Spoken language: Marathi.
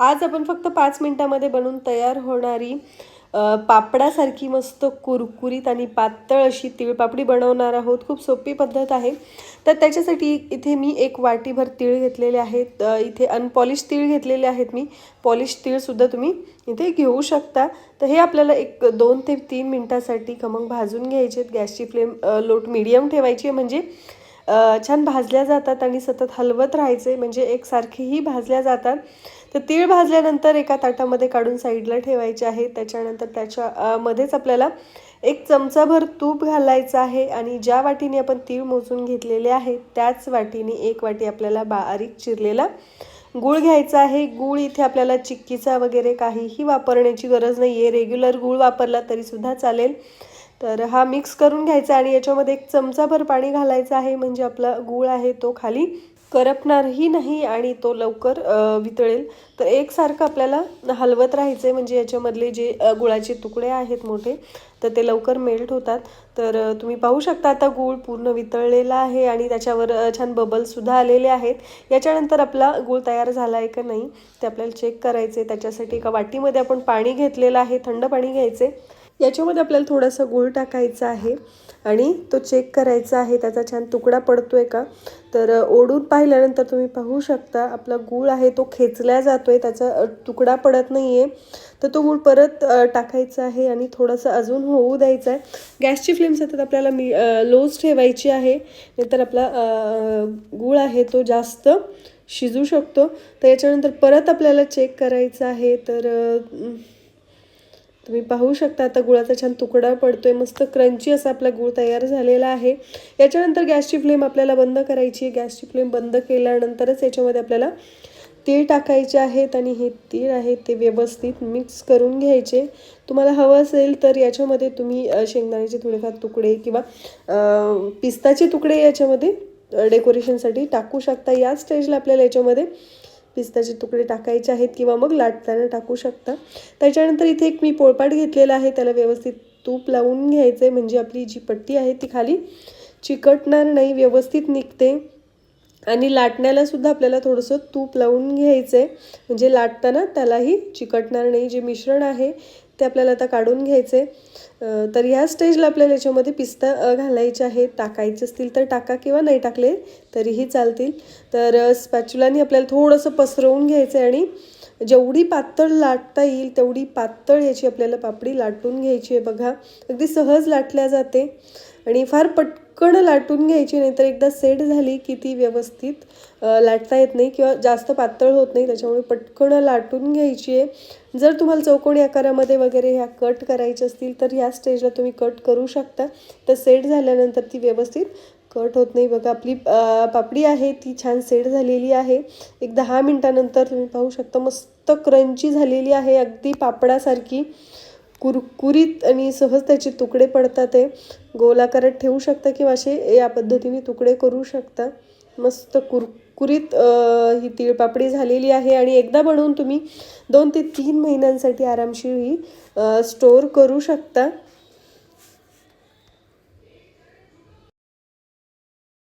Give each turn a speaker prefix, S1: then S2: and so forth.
S1: आज आपण फक्त 5 मिनिटांमध्ये बनवून तयार होणारी पापडासारखी मस्त कुरकुरीत आणि पातळ अशी तिळपापडी बनवणार आहोत. खूप सोपी पद्धत आहे. तर त्याच्यासाठी इथे मी 1 वाटीभर तीळ घेतलेले आहेत. इथे अनपॉलिश तीळ घेतलेले आहेत मी. पॉलिश तीळसुद्धा तुम्ही इथे घेऊ शकता. तर हे आपल्याला 2 ते 3 मिनिटासाठी खमंग भाजून घ्यायचे आहेत. गॅसची फ्लेम लोट मीडियम ठेवायची आहे, म्हणजे छान भाजल्या जातात आणि सतत हलवत राहायचे, म्हणजे एकसारखेही भाजल्या जातात. तर तीळ भाजल्यानंतर एका ताटामध्ये काढून साईडला ठेवायचे आहे. त्याच्यानंतर त्याच्या मध्येच आपल्याला 1 चमचाभर तूप घालायचं आहे आणि ज्या वाटीने आपण तीळ मोजून घेतलेले आहेत त्याच वाटीने 1 वाटी आपल्याला बारीक चिरलेला गूळ घ्यायचा आहे. गूळ इथे आपल्याला चिक्कीचा वगैरे काहीही वापरण्याची गरज नाही आहे. रेग्युलर गूळ वापरला तरीसुद्धा चालेल. तर हा मिक्स करून घ्यायचा आणि याच्यामध्ये 1 चमचाभर पाणी घालायचं आहे, म्हणजे आपला गूळ आहे तो खाली करपणारही नाही आणि तो लवकर वितळेल. तर एकसारखं आपल्याला हलवत राहायचं आहे, म्हणजे याच्यामधले जे गुळाचे तुकडे आहेत मोठे, तर ते लवकर मेल्ट होतात. तर तुम्ही पाहू शकता आता गूळ पूर्ण वितळलेला आहे आणि त्याच्यावर छान बबलसुद्धा आलेले आहेत. याच्यानंतर आपला गूळ तयार झाला आहे का नाही ते आपल्याला चेक करायचं आहे. त्याच्यासाठी एका वाटीमध्ये आपण पाणी घेतलेलं आहे, थंड पाणी घ्यायचे. याच्यामध्ये आपल्याला थोडासा गूळ टाकायचा आहे आणि तो चेक करायचा आहे त्याचा छान तुकडा पडतोय का. तर ओढून पाहिल्यानंतर तुम्ही पाहू शकता आपला गूळ आहे तो खेचला जातोय, त्याचा तुकडा पडत नाही आहे. तर तो गूळ परत टाकायचा आहे आणि थोडंसं अजून होऊ द्यायचं आहे. गॅसची फ्लेम सतत आपल्याला लोच ठेवायची आहे, नाहीतर आपला गूळ आहे तो जास्त शिजू शकतो. तर याच्यानंतर परत आपल्याला चेक करायचं आहे. तर तुम्ही पाहू शकता आता गुळाचा छान तुकडा पडतोय, मस्त क्रंची असा आपला गूळ तयार झालेला आहे. याच्यानंतर गॅसची फ्लेम आपल्याला बंद करायची आहे. गॅसची फ्लेम बंद केल्यानंतरच याच्यामध्ये आपल्याला तीळ टाकायचे आहेत आणि हे तीळ आहेत ते व्यवस्थित मिक्स करून घ्यायचे. तुम्हाला हवं असेल तर याच्यामध्ये तुम्ही शेंगदाण्याचे थोडेफार तुकडे किंवा पिस्ताचे तुकडे याच्यामध्ये डेकोरेशनसाठी टाकू शकता. या स्टेजला आपल्याला याच्यामध्ये पिस्ताचे तुकडे टाकायचे आहेत किंवा मग लाटताना टाकू शकता. त्याच्यानंतर इथे एक मी पोळपाट घेतलेला आहे, त्याला व्यवस्थित तूप लावून घ्यायचं आहे, म्हणजे आपली जी पट्टी आहे ती खाली चिकटणार नाही, व्यवस्थित निघते. आणि लाटण्याला सुद्धा आपल्याला थोडंसं तूप लावून घ्यायचं आहे, म्हणजे लाटताना त्यालाही चिकटणार नाही. जे मिश्रण आहे ते आपल्याला आता काढून घ्यायचं आहे. तर ह्या स्टेजला आपल्याला याच्यामध्ये पिस्ता घालायचे आहेत. टाकायचे असतील तर टाका किंवा नाही टाकले तरीही चालतील. तर स्पॅच्युलाने आपल्याला थोडंसं पसरवून घ्यायचं आहे आणि जेवढी पातळ लाटता येईल तेवढी पातळ याची आपल्याला पापडी लाटून घ्यायची आहे. बघा, अगदी सहज लाटल्या जाते आणि फार पटकन लाटून घ्यायची, नाही तर एकदा सेट झाली की ती व्यवस्थित लाटता येत नाही किंवा जास्त पातळ होत नाही. त्याच्यामुळे पटकन लाटून घ्यायची आहे. जर तुम्हाला चौकोनी आकारामध्ये वगैरे ह्या कट करायचे असतील तर ह्या स्टेजला तुम्ही कट करू शकता. तर सेट झाल्यानंतर ती व्यवस्थित कट होत नाही. बघा, आपली पापडी आहे ती छान सेट झालेली आहे. 10 मिनिटानंतर तुम्ही पाहू शकता मस्त क्रंची झालेली आहे, अगदी पापडासारखी कुरकुरीत आणि सहज त्याचे तुकडे पडतात. ते गोल आकारात ठेवू शकता किंवा असे या पद्धतीने तुकडे करू शकता. मस्त कुरकुरीत ही तिळपापडी झालेली आहे आणि एकदा बनवून तुम्ही 2 ते 3 महिन्यांसाठी आरामशीर ही स्टोअर करू शकता.